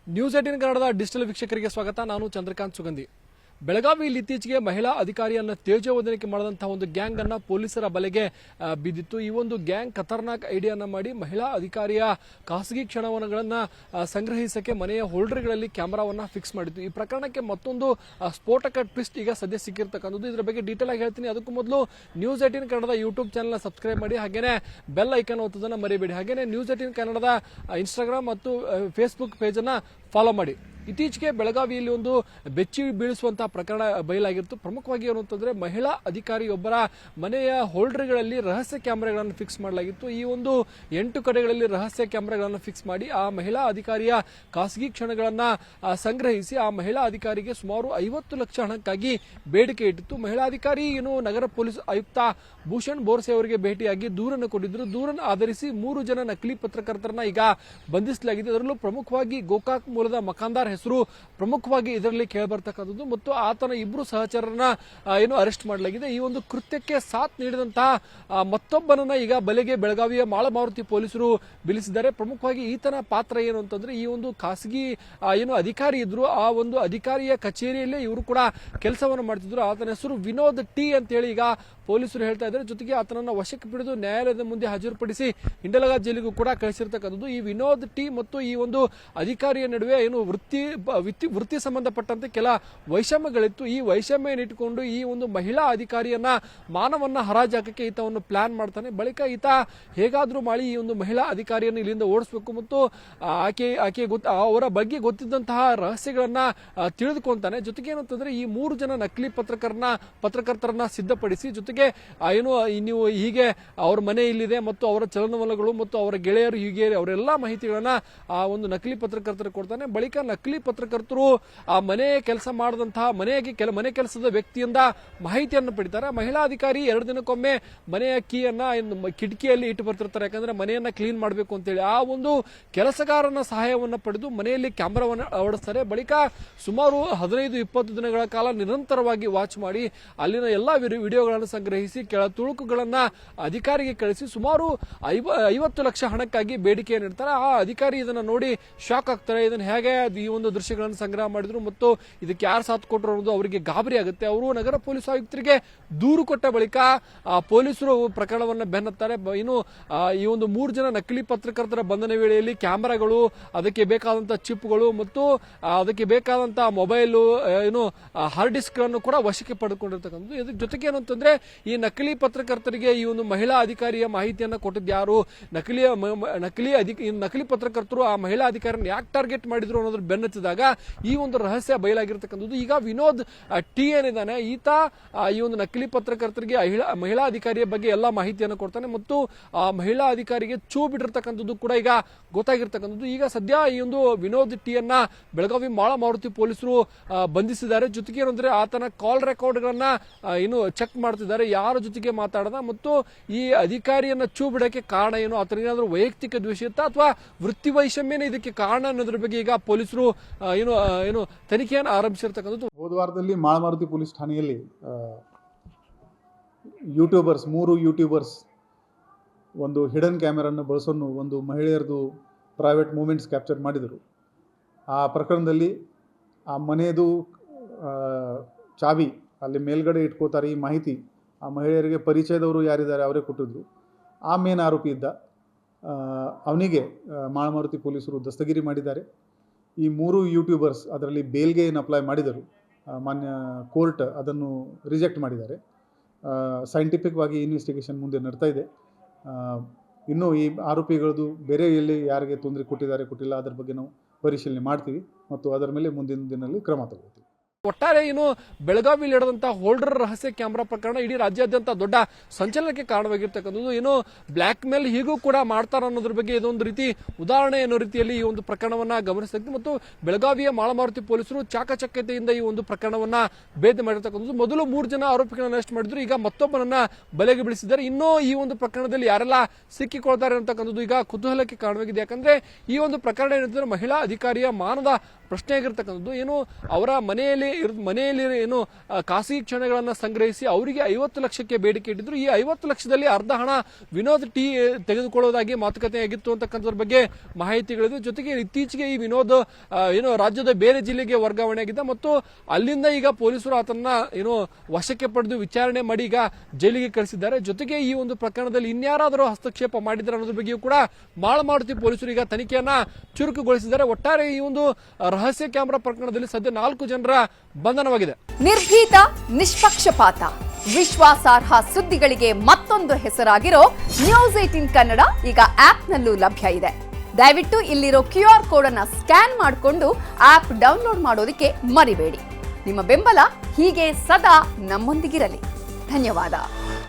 News18 ಕನ್ನಡದ digital ವೀಕ್ಷಕರಿಗೆ ಸ್ವಾಗತ. ನಾನು ಚಂದ್ರಕಾಂತ್ ಸುಗಂಧಿ. ಬೆಳಗಾವಿಯಲ್ಲಿ ಇತ್ತೀಚೆಗೆ ಮಹಿಳಾ ಅಧಿಕಾರಿಯನ್ನು ತೇಜೋವಧನೆ ಮಾಡಿದಂತಹ ಒಂದು ಗ್ಯಾಂಗ್ ಅನ್ನ ಪೊಲೀಸರ ಬಲೆಗೆ ಬಿದ್ದಿತ್ತು. ಈ ಒಂದು ಗ್ಯಾಂಗ್ ಖತರ್ನಾಕ್ ಐಡಿಯಾನ ಮಾಡಿ ಮಹಿಳಾ ಅಧಿಕಾರಿಯ ಖಾಸಗಿ ಕ್ಷಣವನ್ನಗಳನ್ನ ಸಂಗ್ರಹಿಸಕ್ಕೆ ಮನೆಯ ಹೋಲ್ಡರ್ಗಳಲ್ಲಿ ಕ್ಯಾಮೆರಾವನ್ನ ಫಿಕ್ಸ್ ಮಾಡಿತ್ತು. ಈ ಪ್ರಕರಣಕ್ಕೆ ಮತ್ತೊಂದು ಸ್ಫೋಟಕ ಟ್ವಿಸ್ಟ್ ಈಗ ಸದ್ಯ ಸಿಕ್ಕಿರ್ತಕ್ಕಂಥದ್ದು. ಇದರ ಬಗ್ಗೆ ಡೀಟೇಲ್ ಆಗಿ ಹೇಳ್ತೀನಿ. ಅದಕ್ಕೂ ಮೊದಲು ನ್ಯೂಸ್18 ಕನ್ನಡದ ಯೂಟ್ಯೂಬ್ ಚಾನಲ್ ಸಬ್ಸ್ಕ್ರೈಬ್ ಮಾಡಿ, ಹಾಗೇನೆ ಬೆಲ್ ಐಕಾನ್ ಒತ್ತೋದನ್ನ ಮರಿಬೇಡಿ. ಹಾಗೇನೆ ನ್ಯೂಸ್18 ಕನ್ನಡದ ಇನ್ಸ್ಟಾಗ್ರಾಮ್ ಮತ್ತು ಫೇಸ್ಬುಕ್ ಪೇಜ್ ಅನ್ನ ಫಾಲೋ ಮಾಡಿ. ಇತ್ತೀಚೆಗೆ ಬೆಳಗಾವಿಯಲ್ಲಿ ಒಂದು ಬೆಚ್ಚಿ ಬೀಳಿಸುವಂತಹ ಪ್ರಕರಣ ಬಯಲಾಗಿತ್ತು. ಪ್ರಮುಖವಾಗಿ ಏನು ಅಂತಂದ್ರೆ, ಮಹಿಳಾ ಅಧಿಕಾರಿಯೊಬ್ಬರ ಮನೆಯ ಹೋಲ್ಡರ್ಗಳಲ್ಲಿ ರಹಸ್ಯ ಕ್ಯಾಮೆರಾಗಳನ್ನು ಫಿಕ್ಸ್ ಮಾಡಲಾಗಿತ್ತು. ಈ ಒಂದು 8 ಕಡೆಗಳಲ್ಲಿ ರಹಸ್ಯ ಕ್ಯಾಮೆರಾಗಳನ್ನು ಫಿಕ್ಸ್ ಮಾಡಿ ಆ ಮಹಿಳಾ ಅಧಿಕಾರಿಯ ಖಾಸಗಿ ಕ್ಷಣಗಳನ್ನ ಸಂಗ್ರಹಿಸಿ ಆ ಮಹಿಳಾ ಅಧಿಕಾರಿಗೆ ಸುಮಾರು 50 ಲಕ್ಷ ಹಣಕ್ಕಾಗಿ ಬೇಡಿಕೆ ಇಟ್ಟಿತ್ತು. ಮಹಿಳಾ ಅಧಿಕಾರಿ ಏನು ನಗರ ಪೊಲೀಸ್ ಆಯುಕ್ತ ಭೂಷಣ್ ಬೋರ್ಸೆ ಅವರಿಗೆ ಭೇಟಿಯಾಗಿ ದೂರನ್ನು ಕೊಟ್ಟಿದ್ರು. ದೂರನ್ನು ಆಧರಿಸಿ 3 ಜನ ನಕಲಿ ಪತ್ರಕರ್ತರನ್ನ ಈಗ ಬಂಧಿಸಲಾಗಿದೆ. ಅದರಲ್ಲೂ ಪ್ರಮುಖವಾಗಿ ಗೋಕಾಕ್ ಮೂಲದ ಮಕಾಂದಾರ್ ಹೆಸರು ಪ್ರಮುಖವಾಗಿ ಇದರಲ್ಲಿ ಕೇಳಿಬರ್ತಕ್ಕಂಥದ್ದು ಮತ್ತು ಆತನ 2 ಸಹಚರರನ್ನ ಏನು ಅರೆಸ್ಟ್ ಮಾಡಲಾಗಿದೆ. ಈ ಒಂದು ಕೃತ್ಯಕ್ಕೆ ಸಾಥ್ ನೀಡಿದಂತಹ ಮತ್ತೊಬ್ಬನನ್ನ ಈಗ ಬಲೆಗೆ ಬೆಳಗಾವಿಯ ಮಾಳಮಾರುತಿ ಪೊಲೀಸರು ಬೀಳಿಸಿದ್ದಾರೆ. ಪ್ರಮುಖವಾಗಿ ಈತನ ಪಾತ್ರ ಏನು ಅಂತಂದ್ರೆ, ಈ ಒಂದು ಖಾಸಗಿ ಏನು ಅಧಿಕಾರಿ ಇದ್ರು, ಆ ಒಂದು ಅಧಿಕಾರಿಯ ಕಚೇರಿಯಲ್ಲೇ ಇವರು ಕೂಡ ಕೆಲಸವನ್ನು ಮಾಡ್ತಿದ್ರು. ಆತನ ಹೆಸರು ವಿನೋದ್ ಟಿ ಅಂತ ಹೇಳಿ ಈಗ ಪೊಲೀಸರು ಹೇಳ್ತಾ ಇದ್ದಾರೆ. ಜೊತೆಗೆ ಆತನನ್ನ ವಶಕ್ಕೆ ಪಡೆದು ನ್ಯಾಯಾಲಯದ ಮುಂದೆ ಹಾಜರುಪಡಿಸಿ ಹಿಂಡಲಗಾ ಜೈಲಿಗೂ ಕೂಡ ಕಳಿಸಿರ್ತಕ್ಕಂಥದ್ದು. ಈ ವಿನೋದ್ ಟಿ ಮತ್ತು ಈ ಒಂದು ಅಧಿಕಾರಿಯ ನಡುವೆ ಏನು ವೃತ್ತಿ ಸಂಬಂಧಪಟ್ಟಂತೆ ಕೆಲ ವೈಷಮ್ಯಗಳಿತ್ತು. ಈ ವೈಷಮ್ಯನಿಟ್ಟುಕೊಂಡು ಈ ಒಂದು ಮಹಿಳಾ ಅಧಿಕಾರಿಯನ್ನ ಮಾನವನ್ನ ಹರಾಜಾಕಕ್ಕೆ ಈತ ಒಂದು ಪ್ಲಾನ್ ಮಾಡ್ತಾನೆ. ಬಳಿಕ ಈತ ಹೇಗಾದ್ರೂ ಮಾಡಿ ಈ ಒಂದು ಮಹಿಳಾ ಅಧಿಕಾರಿಯನ್ನು ಇಲ್ಲಿಂದ ಓಡಿಸಬೇಕು ಮತ್ತು ಅವರ ಬಗ್ಗೆ ಗೊತ್ತಿದ್ದಂತಹ ರಹಸ್ಯಗಳನ್ನ ತಿಳಿದುಕೊಂತಾನೆ. ಜೊತೆಗೆ ಏನಂತಂದ್ರೆ, ಈ 3 ಜನ ನಕಲಿ ಪತ್ರಕರ್ತರನ್ನ ಸಿದ್ಧಪಡಿಸಿ, ಜೊತೆಗೆ ಏನು ನೀವು ಹೀಗೆ ಅವ್ರ ಮನೆ ಇಲ್ಲಿದೆ ಮತ್ತು ಅವರ ಚಲನವಲನಗಳು ಮತ್ತು ಅವರ ಗೆಳೆಯರು ಹೀಗೆ ಅವರೆಲ್ಲಾ ಮಾಹಿತಿಗಳನ್ನ ಆ ಒಂದು ನಕಲಿ ಪತ್ರಕರ್ತರು ಕೊಡ್ತಾನೆ. ಬಳಿಕ ನಕಲಿ ಪತ್ರಕರ್ತರು ಆ ಮನೆ ಕೆಲಸ ಮಾಡದಂತಹ ಮನೆ ಕೆಲಸದ ವ್ಯಕ್ತಿಯಿಂದ ಮಾಹಿತಿಯನ್ನು ಪಡಿತಾರೆ. ಮಹಿಳಾ ಅಧಿಕಾರಿ 2 ದಿನಕ್ಕೊಮ್ಮೆ ಮನೆಯ ಕೀಯನ್ನ ಕಿಟಕಿಯಲ್ಲಿ ಇಟ್ಟು ಬರ್ತಿರ್ತಾರೆ, ಯಾಕಂದ್ರೆ ಮನೆಯನ್ನ ಕ್ಲೀನ್ ಮಾಡಬೇಕು ಅಂತೇಳಿ. ಆ ಒಂದು ಕೆಲಸಗಾರನ ಸಹಾಯವನ್ನು ಪಡೆದು ಮನೆಯಲ್ಲಿ ಕ್ಯಾಮೆರಾವನ್ನು ಅಳವಡಿಸ್ತಾರೆ. ಬಳಿಕ ಸುಮಾರು 15-20 ದಿನಗಳ ಕಾಲ ನಿರಂತರವಾಗಿ ವಾಚ್ ಮಾಡಿ ಅಲ್ಲಿನ ಎಲ್ಲಾ ವಿಡಿಯೋಗಳನ್ನು ಸಂಗ್ರಹಿಸಿ ಕೆಳ ತುಣುಕುಗಳನ್ನ ಅಧಿಕಾರಿಗೆ ಕಳಿಸಿ ಸುಮಾರು 50 ಲಕ್ಷ ಹಣಕ್ಕಾಗಿ ಬೇಡಿಕೆಯನ್ನು ಇಡ್ತಾರೆ. ಆ ಅಧಿಕಾರಿ ಇದನ್ನ ನೋಡಿ ಶಾಕ್ ಆಗ್ತಾರೆ. ಇದನ್ನ ಹೇಗೆ ಈ ಒಂದು ದೃಶ್ಯಗಳನ್ನು ಸಂಗ್ರಹ ಮಾಡಿದ್ರು ಮತ್ತು ಇದಕ್ಕೆ ಯಾರು ಸಾಥ್ ಕೊಟ್ಟರು ಅನ್ನೋದು ಅವರಿಗೆ ಗಾಬರಿ ಆಗುತ್ತೆ. ಅವರು ನಗರ ಪೊಲೀಸ್ ಆಯುಕ್ತರಿಗೆ ದೂರು ಕೊಟ್ಟ ಬಳಿಕ ಪೊಲೀಸರು ಪ್ರಕರಣವನ್ನ ಬೆನ್ನತ್ತಾರೆ. ಇನ್ನು ಈ ಒಂದು 3 ಜನ ನಕಲಿ ಪತ್ರಕರ್ತರ ಬಂಧನ ವೇಳೆಯಲ್ಲಿ ಕ್ಯಾಮೆರಾಗಳು, ಅದಕ್ಕೆ ಬೇಕಾದಂತಹ ಚಿಪ್ಗಳು ಮತ್ತು ಅದಕ್ಕೆ ಬೇಕಾದಂತಹ ಮೊಬೈಲ್, ಏನು ಹಾರ್ಡ್ ಡಿಸ್ಕ್ ಗಳನ್ನು ಕೂಡ ವಶಕ್ಕೆ ಪಡೆದುಕೊಂಡಿರ್ತಕ್ಕಂಥದ್ದು. ಇದ್ರ ಜೊತೆಗೆ ಏನು ಅಂತಂದ್ರೆ, ಈ ನಕಲಿ ಪತ್ರಕರ್ತರಿಗೆ ಈ ಒಂದು ಮಹಿಳಾ ಅಧಿಕಾರಿಯ ಮಾಹಿತಿಯನ್ನ ಕೊಟ್ಟಿದ್ದು ಯಾರು, ನಕಲಿ ಪತ್ರಕರ್ತರು ಆ ಮಹಿಳಾ ಅಧಿಕಾರಿಯನ್ನು ಯಾಕೆ ಟಾರ್ಗೆಟ್ ಮಾಡಿದ್ರು ಅನ್ನೋದ್ರ ಬೆನ್ನತ್ತಿದಾಗ ಈ ಒಂದು ರಹಸ್ಯ ಬಯಲಾಗಿರ್ತಕ್ಕಂಥದ್ದು. ಈಗ ವಿನೋದ್ ಟಿ ಏನಿದ್ದಾನೆ, ಈತ ಈ ಒಂದು ನಕಲಿ ಪತ್ರಕರ್ತರಿಗೆ ಮಹಿಳಾ ಅಧಿಕಾರಿಯ ಬಗ್ಗೆ ಎಲ್ಲಾ ಮಾಹಿತಿಯನ್ನು ಕೊಡ್ತಾನೆ ಮತ್ತು ಆ ಮಹಿಳಾ ಅಧಿಕಾರಿಗೆ ಚೂ ಬಿಟ್ಟಿರ್ತಕ್ಕಂಥದ್ದು ಕೂಡ ಈಗ ಗೊತ್ತಾಗಿರ್ತಕ್ಕಂಥದ್ದು. ಈಗ ಸದ್ಯ ಈ ಒಂದು ವಿನೋದ್ ಟಿ ಅನ್ನ ಬೆಳಗಾವಿ ಮಾಳಮಾರುತಿ ಪೊಲೀಸರು ಬಂಧಿಸಿದ್ದಾರೆ. ಜೊತೆಗೆ ಏನಂದ್ರೆ, ಆತನ ಕಾಲ್ ರೆಕಾರ್ಡ್ ಗಳನ್ನ ಏನು ಚೆಕ್ ಮಾಡ್ತಿದ್ದಾರೆ, ಯಾರ ಜೊತೆಗೆ ಮಾತಾಡದ ಮತ್ತು ಈ ಅಧಿಕಾರಿಯನ್ನ ಚೂ ಬಿಡಕ್ಕೆ ಕಾರಣ ಏನು, ಆತನ ಏನಾದ್ರೂ ವೈಯಕ್ತಿಕ ದ್ವೇಷ ಇತ್ತ ಅಥವಾ ವೃತ್ತಿ ವೈಷಮ್ಯನೇ ಇದಕ್ಕೆ ಕಾರಣ ಅನ್ನೋದ್ರ ಬಗ್ಗೆ ಈಗ ಪೊಲೀಸರು ಏನು ತನಿಖೆಯನ್ನು ಆರಂಭಿಸಿರ್ತಕ್ಕಂಥದ್ದು. ಹೋದ ವಾರದಲ್ಲಿ ಮಾಳಮಾರುತಿ ಪೊಲೀಸ್ ಠಾಣೆಯಲ್ಲಿ 3 ಯೂಟ್ಯೂಬರ್ಸ್ ಒಂದು ಹಿಡನ್ ಕ್ಯಾಮೆರಾನ್ನು ಬಳಸೋನು ಒಂದು ಮಹಿಳೆಯರದು ಪ್ರೈವೇಟ್ ಮೂಮೆಂಟ್ಸ್ ಕ್ಯಾಪ್ಚರ್ ಮಾಡಿದರು. ಆ ಪ್ರಕರಣದಲ್ಲಿ ಆ ಮನೆಯದು ಚಾವಿ ಅಲ್ಲಿ ಮೇಲ್ಗಡೆ ಇಟ್ಕೋತಾರೆ. ಈ ಮಾಹಿತಿ ಆ ಮಹಿಳೆಯರಿಗೆ ಪರಿಚಯದವರು ಯಾರಿದ್ದಾರೆ ಅವರೇ ಕೊಟ್ಟಿದ್ರು. ಆ ಮೇನ್ ಆರೋಪಿ ಇದ್ದ ಅವನಿಗೆ ಮಾಳಮಾರುತಿ ಪೊಲೀಸರು ದಸ್ತಗಿರಿ ಮಾಡಿದ್ದಾರೆ. ಈ 3 ಯೂಟ್ಯೂಬರ್ಸ್ ಅದರಲ್ಲಿ ಬೇಲ್ಗೆ ಏನು ಅಪ್ಲೈ ಮಾಡಿದರು, ಮಾನ್ಯ ಕೋರ್ಟ್ ಅದನ್ನು ರಿಜೆಕ್ಟ್ ಮಾಡಿದ್ದಾರೆ. ಸೈಂಟಿಫಿಕ್ ವಾಗಿ ಇನ್ವೆಸ್ಟಿಗೇಷನ್ ಮುಂದೆ ನಡ್ತಾ ಇದೆ. ಇನ್ನೂ ಈ ಆರೋಪಿಗಳದ್ದು ಬೇರೆ ಎಲ್ಲಿ ಯಾರಿಗೆ ತೊಂದರೆ ಕೊಟ್ಟಿಲ್ಲ ಅದರ ಬಗ್ಗೆ ನಾವು ಪರಿಶೀಲನೆ ಮಾಡ್ತೀವಿ ಮತ್ತು ಅದರ ಮೇಲೆ ಮುಂದಿನ ದಿನದಲ್ಲಿ ಕ್ರಮ ತಗೊಳ್ತೀವಿ. ಒಟ್ಟಾರೆ ಏನು ಬೆಳಗಾವಿಯಲ್ಲಿ ನಡೆದಂತಹ ಹೋಲ್ಡರ್ ರಹಸ್ಯ ಕ್ಯಾಮೆರಾ ಪ್ರಕರಣ ಇಡೀ ರಾಜ್ಯಾದ್ಯಂತ ದೊಡ್ಡ ಸಂಚಲನಕ್ಕೆ ಕಾರಣವಾಗಿರ್ತಕ್ಕಂಥದ್ದು. ಏನು ಬ್ಲಾಕ್ ಮೇಲ್ ಹೀಗೂ ಕೂಡ ಮಾಡ್ತಾರ ಅನ್ನೋದ್ರ ಬಗ್ಗೆ ಇದೊಂದು ರೀತಿ ಉದಾಹರಣೆ ಅನ್ನೋ ರೀತಿಯಲ್ಲಿ ಈ ಒಂದು ಪ್ರಕರಣವನ್ನ ಗಮನಿಸಬೇಕು ಮತ್ತು ಬೆಳಗಾವಿಯ ಮಾಳಮಾರುತಿ ಪೊಲೀಸರು ಚಾಕಚಕ್ಯತೆಯಿಂದ ಈ ಒಂದು ಪ್ರಕರಣವನ್ನ ಭೇದ ಮಾಡಿರ್ತಕ್ಕಂಥದ್ದು. ಮೊದಲು 3 ಜನ ಆರೋಪಿಗಳನ್ನ ಅರೆಸ್ಟ್ ಮಾಡಿದ್ರು, ಈಗ ಮತ್ತೊಬ್ಬನನ್ನ ಬಲೆಗೆ ಬೀಳಿಸಿದ್ದಾರೆ. ಇನ್ನೂ ಈ ಒಂದು ಪ್ರಕರಣದಲ್ಲಿ ಯಾರೆಲ್ಲ ಸಿಕ್ಕಿಕೊಳ್ತಾರೆ ಅಂತಕ್ಕಂಥದ್ದು ಈಗ ಕುತೂಹಲಕ್ಕೆ ಕಾರಣವಾಗಿದೆ. ಯಾಕಂದ್ರೆ ಈ ಒಂದು ಪ್ರಕರಣ ಏನಂತಂದ್ರೆ, ಮಹಿಳಾ ಅಧಿಕಾರಿಯ ಮಾನದ ಪ್ರಶ್ನೆ ಆಗಿರ್ತಕ್ಕಂಥದ್ದು. ಏನು ಅವರ ಮನೆಯಲ್ಲಿ ಮನೆಯಲ್ಲಿ ಏನು ಖಾಸಗಿ ಕ್ಷಣಗಳನ್ನ ಸಂಗ್ರಹಿಸಿ ಅವರಿಗೆ 50 ಲಕ್ಷಕ್ಕೆ ಬೇಡಿಕೆ ಇಟ್ಟಿದ್ರು. ಈ 50 ಲಕ್ಷದಲ್ಲಿ ಅರ್ಧ ಹಣ ವಿನೋದ್ ಟಿ ತೆಗೆದುಕೊಳ್ಳೋದಾಗಿ ಮಾತುಕತೆ ಆಗಿತ್ತು ಅಂತಕ್ಕಂಥದ್ರ ಬಗ್ಗೆ ಮಾಹಿತಿಗಳಿದೆ. ಜೊತೆಗೆ ಇತ್ತೀಚೆಗೆ ಈ ವಿನೋದ್ ಏನು ರಾಜ್ಯದ ಬೇರೆ ಜಿಲ್ಲೆಗೆ ವರ್ಗಾವಣೆ ಆಗಿದ್ದ ಮತ್ತು ಅಲ್ಲಿಂದ ಈಗ ಪೊಲೀಸರು ಆತನ್ನ ಏನು ವಶಕ್ಕೆ ಪಡೆದು ವಿಚಾರಣೆ ಮಾಡಿ ಈಗ ಜೈಲಿಗೆ ಕಳಿಸಿದ್ದಾರೆ. ಜೊತೆಗೆ ಈ ಒಂದು ಪ್ರಕರಣದಲ್ಲಿ ಇನ್ಯಾರಾದರೂ ಹಸ್ತಕ್ಷೇಪ ಮಾಡಿದ್ದಾರೆ ಅನ್ನೋದ್ರ ಬಗ್ಗೆಯೂ ಕೂಡ ಮಾಳಮಾರುತಿ ಪೊಲೀಸರು ಈಗ ತನಿಖೆಯನ್ನ ಚುರುಕುಗೊಳಿಸಿದ್ದಾರೆ. ಒಟ್ಟಾರೆ ಈ ಒಂದು ರಹಸ್ಯ ಕ್ಯಾಮೆರಾ ಪ್ರಕರಣದಲ್ಲಿ ಸದ್ಯ 4 ಜನರ ಬಂಧನವಾಗಿದೆ. ನಿರ್ಭೀತ, ನಿಷ್ಪಕ್ಷಪಾತ, ವಿಶ್ವಾಸಾರ್ಹ ಸುದ್ದಿಗಳಿಗೆ ಮತ್ತೊಂದು ಹೆಸರಾಗಿರೋ ನ್ಯೂಸ್ 18 ಕನ್ನಡ ಈಗ ಆಪ್ನಲ್ಲೂ ಲಭ್ಯ ಇದೆ. ದಯವಿಟ್ಟು ಇಲ್ಲಿರೋ QR ಕೋಡ್ ಅನ್ನ ಸ್ಕ್ಯಾನ್ ಮಾಡಿಕೊಂಡು ಆಪ್ ಡೌನ್ಲೋಡ್ ಮಾಡೋದಕ್ಕೆ ಮರಿಬೇಡಿ. ನಿಮ್ಮ ಬೆಂಬಲ ಹೀಗೆ ಸದಾ ನಮ್ಮೊಂದಿಗಿರಲಿ. ಧನ್ಯವಾದ.